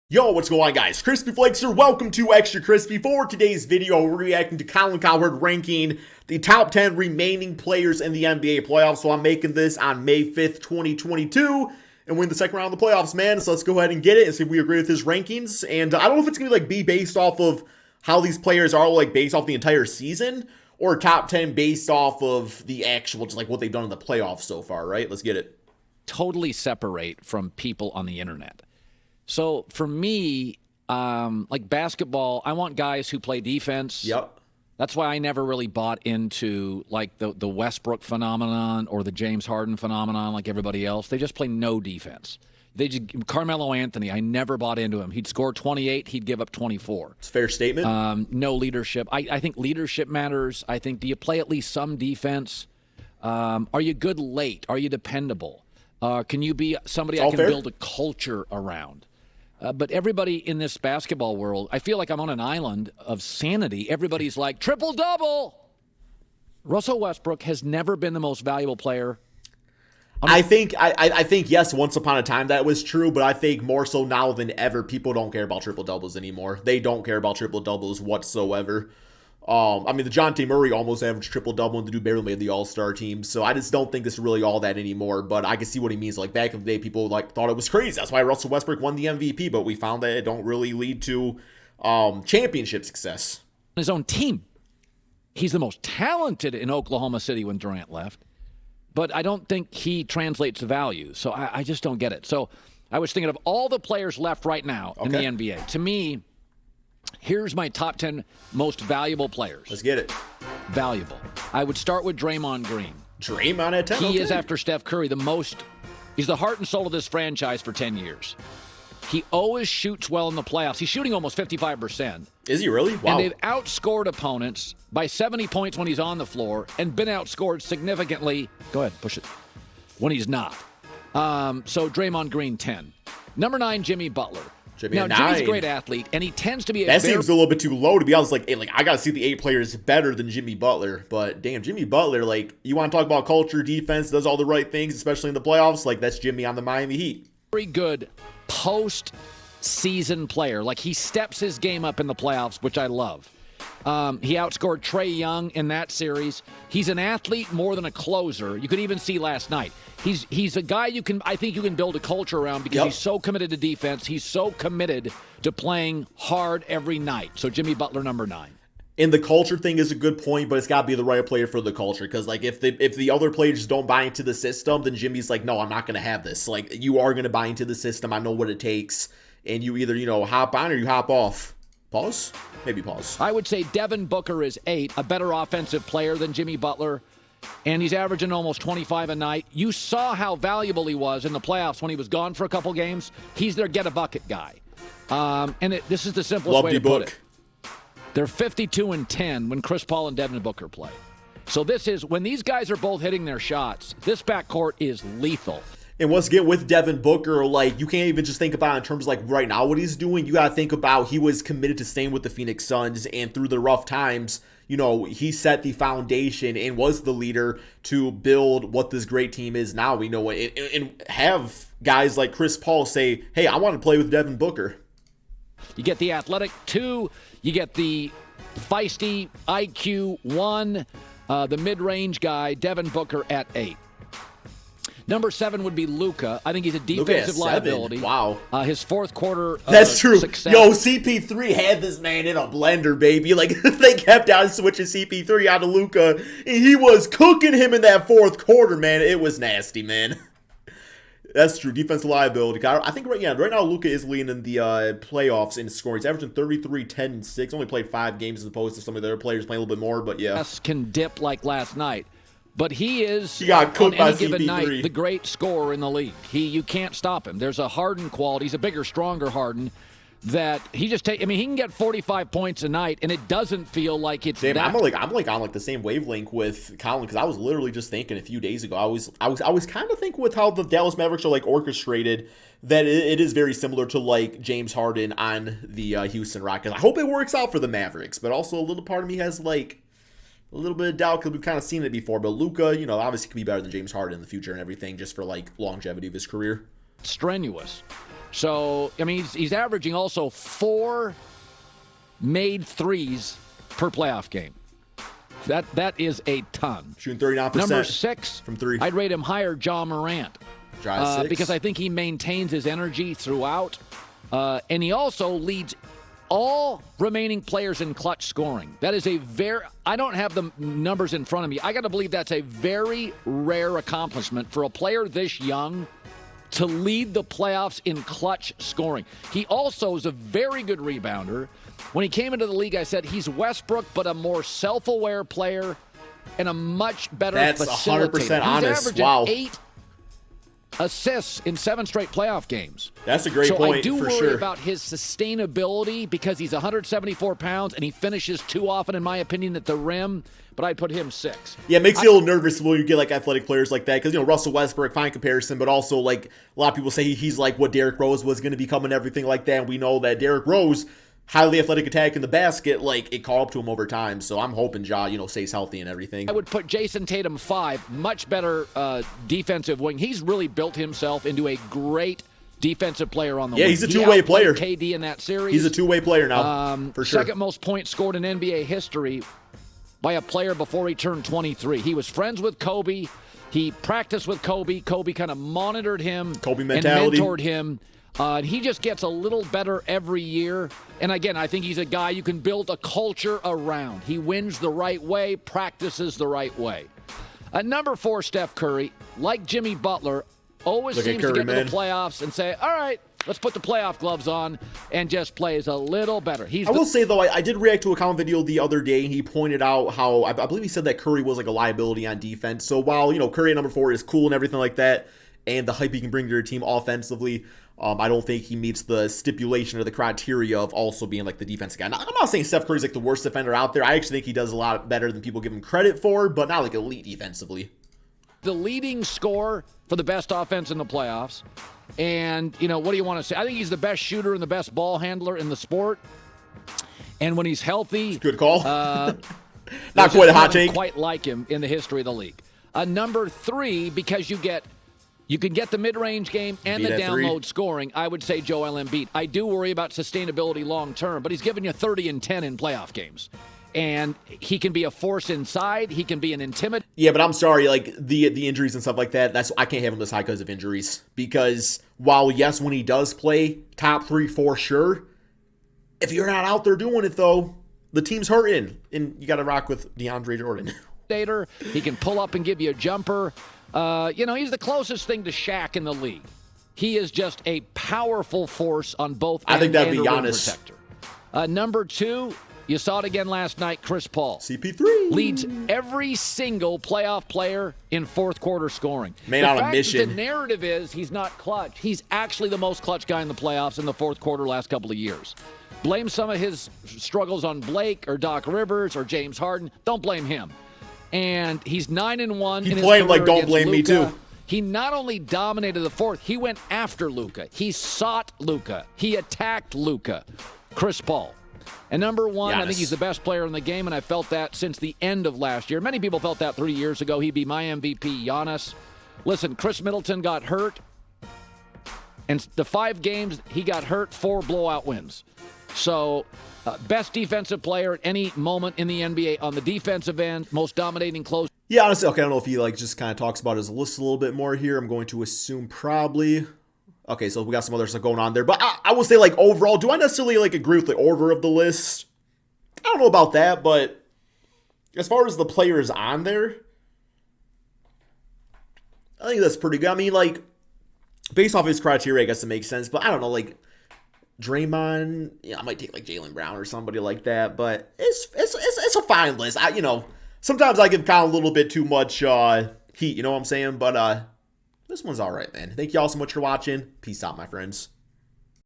Yo, what's going on, guys? Crispy Flakes here. Welcome to Extra Crispy. For today's video, we're reacting to Colin Cowherd ranking the top 10 remaining players in the NBA playoffs. So I'm making this on May 5th, 2022, and we're in the second round of the playoffs, man. So let's go ahead and get it and see if we agree with his rankings. And I don't know if it's going to be based off of how these players are, based off the entire season, or top 10 based off of the actual, just what they've done in the playoffs so far, right? Let's get it. Totally separate from people on the internet. So for me, like basketball, I want guys who play defense. Yep. That's why I never really bought into the Westbrook phenomenon or the James Harden phenomenon like everybody else. They just play no defense. Carmelo Anthony, I never bought into him. He'd score 28, he'd give up 24. It's a fair statement. No leadership. I think leadership matters. I think, do you play at least some defense? Are you good late? Are you dependable? Can you be somebody I can build a culture around? But everybody in this basketball world, I feel like I'm on an island of sanity. Everybody's like, triple-double. Russell Westbrook has never been the most valuable player. I think, yes, once upon a time that was true, but I think more so now than ever, people don't care about triple-doubles anymore. They don't care about triple-doubles whatsoever. The DeJounte Murray almost averaged triple-double, and the dude barely made the All-Star team, so I just don't think it's really all that anymore, but I can see what he means. Back in the day, people, thought it was crazy. That's why Russell Westbrook won the MVP, but we found that it don't really lead to championship success. His own team. He's the most talented in Oklahoma City when Durant left, but I don't think he translates the value, so I just don't get it. So I was thinking of all the players left right now in the NBA. To me, here's my top 10 most valuable players. Let's get it. Valuable. I would start with Draymond Green. Draymond at 10? He is, after Steph Curry, he's the heart and soul of this franchise for 10 years. He always shoots well in the playoffs. He's shooting almost 55%. Is he really? Wow. And they've outscored opponents by 70 points when he's on the floor and been outscored significantly. Go ahead, push it. When he's not. So Draymond Green, 10. Number 9, Jimmy Butler. Jimmy's a great athlete, and he tends to be that seems a little bit too low, to be honest. I got to see the 8 players better than Jimmy Butler. But, damn, Jimmy Butler, you want to talk about culture, defense, does all the right things, especially in the playoffs. That's Jimmy on the Miami Heat. Very good post-season player. He steps his game up in the playoffs, which I love. He outscored Trae Young in that series. He's an athlete more than a closer. You could even see last night. He's a guy I think you can build a culture around because he's so committed to defense. He's so committed to playing hard every night. So Jimmy Butler, number 9. And the culture thing is a good point, but it's got to be the right player for the culture. Because, if the other players don't buy into the system, then Jimmy's no, I'm not going to have this. You are going to buy into the system. I know what it takes. And you either, hop on or you hop off. Pause? Maybe pause. I would say Devin Booker is 8, a better offensive player than Jimmy Butler. And he's averaging almost 25 a night. You saw how valuable he was in the playoffs when he was gone for a couple games. He's their get-a-bucket guy. This is the simplest way to put it. They're 52-10 when Chris Paul and Devin Booker play. So when these guys are both hitting their shots, this backcourt is lethal. And once again, with Devin Booker, you can't even just think about it in terms of, right now what he's doing. You got to think about he was committed to staying with the Phoenix Suns, and through the rough times, he set the foundation and was the leader to build what this great team is now. We know it, and have guys like Chris Paul say, hey, I want to play with Devin Booker. You get the athletic 2, you get the feisty IQ 1, the mid-range guy, Devin Booker at 8. Number 7 would be Luka. I think he's a defensive liability. Wow. His fourth quarter That's true. Success. Yo, CP3 had this man in a blender, baby. They kept on switching CP3 out of Luka, and he was cooking him in that fourth quarter, man. It was nasty, man. That's true. Defensive liability. I think right now Luka is leading in the playoffs in scoring. He's averaging 33, 10, and 6. Only played 5 games as opposed to some of the other players playing a little bit more, but yeah. Can dip like last night. But he got cooked on by any given CP3. night, the great scorer in the league. You can't stop him. There's a Harden quality. He's a bigger, stronger Harden that he just he can get 45 points a night, and it doesn't feel like it's Damn, that. I'm on the same wavelength with Colin, because I was literally just thinking a few days ago. I was kind of thinking with how the Dallas Mavericks are orchestrated, that it is very similar to James Harden on the Houston Rockets. I hope it works out for the Mavericks, but also a little part of me has a little bit of doubt because we've kind of seen it before. But Luka, obviously could be better than James Harden in the future and everything, just for longevity of his career. Strenuous. So, I mean, he's averaging also 4 made threes per playoff game. That is a ton. Shooting 39% Number 6 from 3. I'd rate him higher, John Morant. Because I think he maintains his energy throughout. And he also leads all remaining players in clutch scoring. That is I don't have the numbers in front of me. I got to believe that's a very rare accomplishment for a player this young to lead the playoffs in clutch scoring. He also is a very good rebounder. When he came into the league, I said he's Westbrook, but a more self-aware player and a much better facilitator. That's 100% honest. He's averaging Wow. 8 assists in 7 straight playoff games. That's a great point, I do for worry sure. about his sustainability because he's 174 pounds and he finishes too often, in my opinion, at the rim. But I'd put him 6. Yeah, it makes you a little nervous when you get like athletic players like that because, you know, Russell Westbrook, fine comparison, but also like a lot of people say he's like what Derrick Rose was going to become and everything like that. And we know that Derrick Rose, highly athletic attack in the basket, like it caught up to him over time. So I'm hoping Ja, you know, stays healthy and everything. I would put Jayson Tatum 5, much better defensive wing. He's really built himself into a great defensive player on the wing. Yeah, he's a two-way player. KD in that series. He's a two-way player now, for sure. Second most points scored in NBA history by a player before he turned 23. He was friends with Kobe. He practiced with Kobe. Kobe kind of monitored him. Kobe mentality. And mentored him. He just gets a little better every year. And again, I think he's a guy you can build a culture around. He wins the right way, practices the right way. Number 4, Steph Curry. Like Jimmy Butler, always seems to get to the playoffs and say, all right, let's put the playoff gloves on, and just plays a little better. I will say, though, I did react to a comment video the other day, and he pointed out how, I believe he said that Curry was like a liability on defense. So while, you know, Curry at number 4 is cool and everything like that, and the hype he can bring to your team offensively, I don't think he meets the stipulation or the criteria of also being like the defensive guy. Now, I'm not saying Steph Curry's like the worst defender out there. I actually think he does a lot better than people give him credit for, but not like elite defensively. The leading scorer for the best offense in the playoffs. And, you know, what do you want to say? I think he's the best shooter and the best ball handler in the sport. And when he's healthy... Good call. Not quite a hot take. Quite like him in the history of the league. Number 3, because you can get the mid-range game and the download scoring, I would say Joel Embiid. I do worry about sustainability long-term, but he's given you 30 and 10 in playoff games. And he can be a force inside. He can be an intimidator. Yeah, but I'm sorry, like the injuries and stuff like that, I can't have him this high because of injuries. Because while, yes, when he does play top 3 for sure, if you're not out there doing it, though, the team's hurting. And you got to rock with DeAndre Jordan. He can pull up and give you a jumper. You know, he's the closest thing to Shaq in the league. He is just a powerful force on both ends. I think that'd be Giannis. Number 2, you saw it again last night, Chris Paul. CP3. Leads every single playoff player in fourth quarter scoring. Man on a mission. The narrative is he's not clutch. He's actually the most clutch guy in the playoffs in the fourth quarter last couple of years. Blame some of his struggles on Blake or Doc Rivers or James Harden. Don't blame him. And he's 9-1. He blamed like don't blame me too. He not only dominated the fourth, he went after Luka. He sought Luka. He attacked Luka. Chris Paul. And number 1, Giannis. I think he's the best player in the game, and I felt that since the end of last year. Many people felt that 3 years ago. He'd be my MVP, Giannis. Listen, Chris Middleton got hurt, and the 5 games he got hurt, 4 blowout wins. So, best defensive player at any moment in the NBA on the defensive end, most dominating close. Yeah, honestly, okay, I don't know if he like just kind of talks about his list a little bit more here. I'm going to assume probably. Okay, so we got some other stuff going on there. But I will say, like, overall, do I necessarily, like, agree with the order of the list? I don't know about that, but as far as the players on there, I think that's pretty good. I mean, like, based off his criteria, I guess it makes sense. But I don't know, like, Draymond, I might take, like, Jaylen Brown or somebody like that. But it's a fine list. You know, sometimes I give Colin a little bit too much heat, you know what I'm saying? But, this one's all right, man. Thank you all so much for watching. Peace out, my friends.